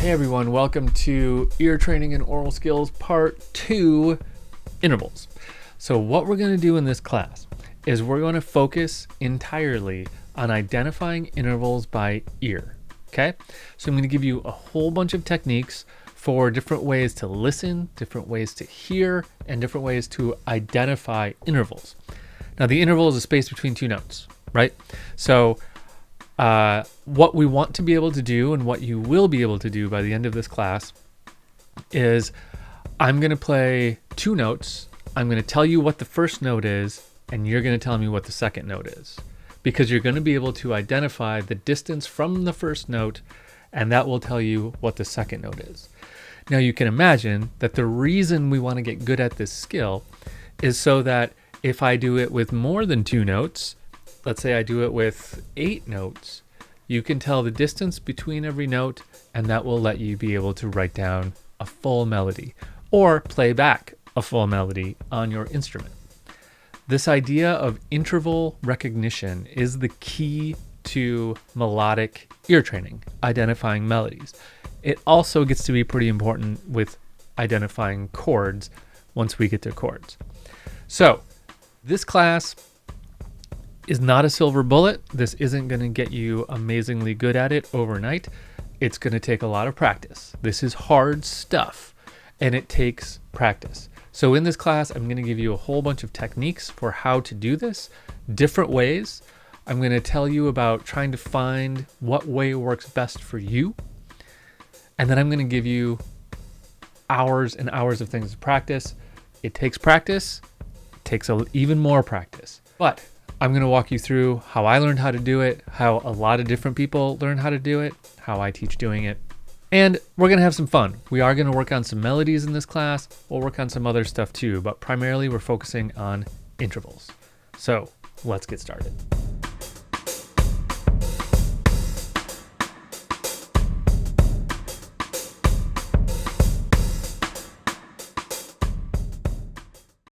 Hey everyone, welcome to Ear Training and Oral Skills Part 2, Intervals. So what we're going to do in this class is we're going to focus entirely on identifying intervals by ear, okay? So I'm going to give you a whole bunch of techniques for different ways to listen, different ways to hear, and different ways to identify intervals. Now the interval is a space between two notes, right? So what we want to be able to do and what you will be able to do by the end of this class is I'm going to play two notes. I'm going to tell you what the first note is, and you're going to tell me what the second note is, because you're going to be able to identify the distance from the first note, and that will tell you what the second note is. Now you can imagine that the reason we want to get good at this skill is so that if I do it with more than two notes, let's say I do it with 8 notes, you can tell the distance between every note, and that will let you be able to write down a full melody or play back a full melody on your instrument. This idea of interval recognition is the key to melodic ear training, identifying melodies. It also gets to be pretty important with identifying chords once we get to chords. So this class is not a silver bullet. This isn't going to get you amazingly good at it overnight. It's going to take a lot of practice. This is hard stuff, and it takes practice. So in this class, I'm going to give you a whole bunch of techniques for how to do this, different ways. I'm going to tell you about trying to find what way works best for you. And then I'm going to give you hours and hours of things to practice. It takes practice. It takes even more practice. But I'm going to walk you through how I learned how to do it, how a lot of different people learn how to do it, how I teach doing it. And we're going to have some fun. We are going to work on some melodies in this class. We'll work on some other stuff too, but primarily we're focusing on intervals. So let's get started.